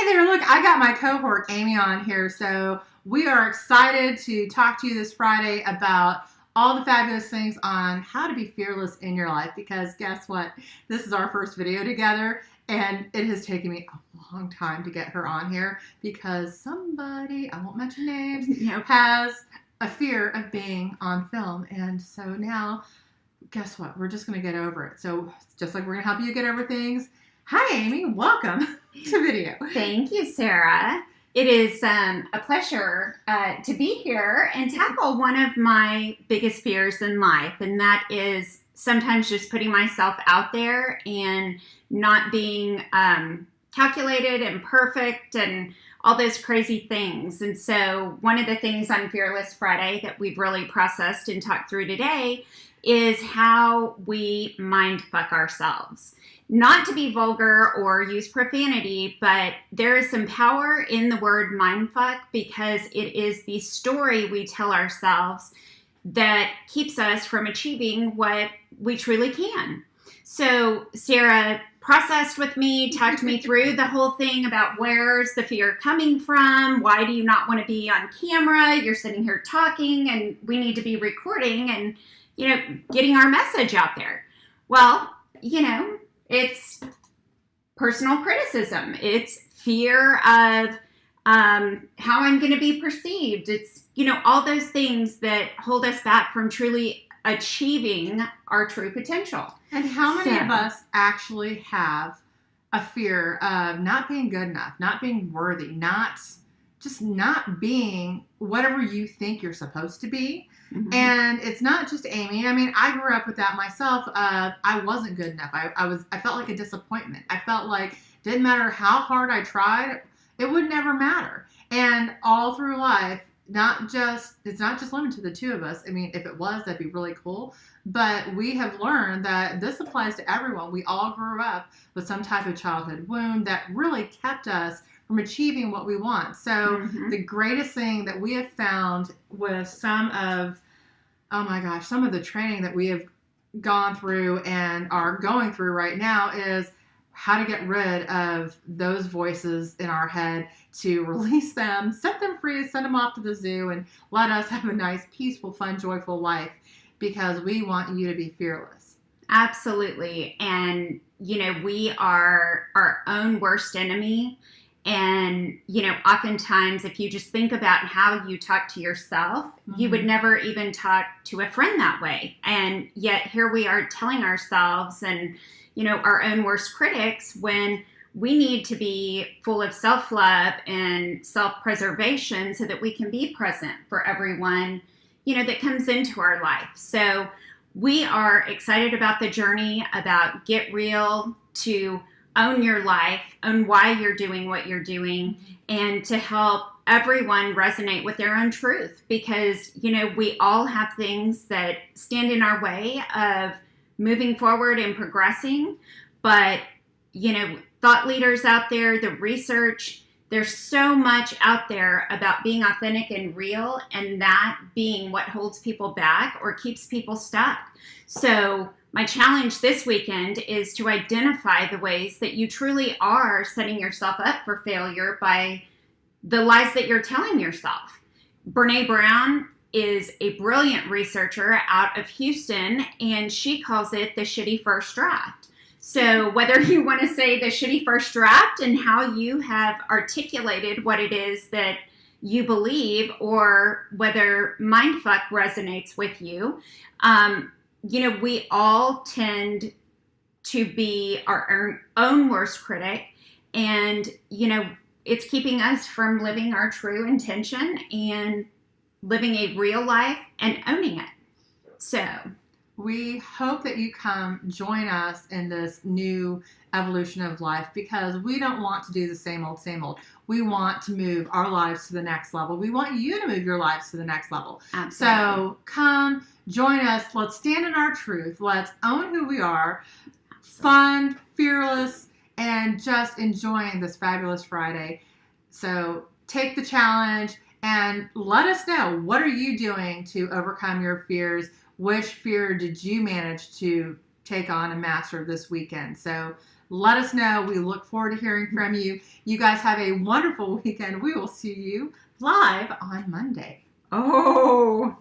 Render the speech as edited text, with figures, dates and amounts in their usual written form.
Hey there, look, I got my cohort Amy on here, so we are excited to talk to you this Friday about all the fabulous things on how to be fearless in your life, because guess what? This is our first video together, and it has taken me a long time to get her on here because somebody, I won't mention names, has a fear of being on film, and so now, guess what? We're just going to get over it. So just like we're going to help you get over things. Hi, Amy. Welcome to video. Thank you, Sarah. It is a pleasure to be here and tackle one of my biggest fears in life, and that is sometimes just putting myself out there and not being calculated and perfect and all those crazy things. And so one of the things on Fearless Friday that we've really processed and talked through today is how we mind fuck ourselves. Not to be vulgar or use profanity, but there is some power in the word mindfuck because it is the story we tell ourselves that keeps us from achieving what we truly can. So Sarah processed with me, talked me through the whole thing about where's the fear coming from? Why do you not want to be on camera? You're sitting here talking and we need to be recording and, getting our message out there. Well, it's personal criticism. It's fear of how I'm going to be perceived. It's, all those things that hold us back from truly achieving our true potential. And how many of us actually have a fear of not being good enough, not being worthy, not being whatever you think you're supposed to be? Mm-hmm. And it's not just Amy. I mean, I grew up with that myself. I wasn't good enough. I felt like a disappointment. I felt like didn't matter how hard I tried, it would never matter. And all through life, it's not just limited to the two of us. I mean, if it was, that'd be really cool. But we have learned that this applies to everyone. We all grew up with some type of childhood wound that really kept us from achieving what we want. So the greatest thing that we have found with some of the training that we have gone through and are going through right now is how to get rid of those voices in our head, to release them, set them free, send them off to the zoo, and let us have a nice, peaceful, fun, joyful life, because we want you to be fearless. Absolutely. And, we are our own worst enemy. And, oftentimes if you just think about how you talk to yourself, you would never even talk to a friend that way. And yet here we are telling ourselves and, our own worst critics when we need to be full of self-love and self-preservation so that we can be present for everyone, that comes into our life. So we are excited about the journey, about get real, to own your life, own why you're doing what you're doing, and to help everyone resonate with their own truth. Because, we all have things that stand in our way of moving forward and progressing. But, thought leaders out there, the research, there's so much out there about being authentic and real, and that being what holds people back or keeps people stuck. So my challenge this weekend is to identify the ways that you truly are setting yourself up for failure by the lies that you're telling yourself. Brene Brown is a brilliant researcher out of Houston, and she calls it the shitty first draft. So whether you want to say the shitty first draft and how you have articulated what it is that you believe, or whether mindfuck resonates with you, we all tend to be our own worst critic, and, it's keeping us from living our true intention and living a real life and owning it. So we hope that you come join us in this new evolution of life, because we don't want to do the same old, same old. We want to move our lives to the next level. We want you to move your lives to the next level. Absolutely. So come join us. Let's stand in our truth. Let's own who we are. Fun, fearless, and just enjoying this fabulous Friday. So take the challenge and let us know, what are you doing to overcome your fears? Which fear did you manage to take on and master this weekend? So Let us know. We look forward to hearing from you. You guys have a wonderful weekend. We will see you live on Monday. Oh.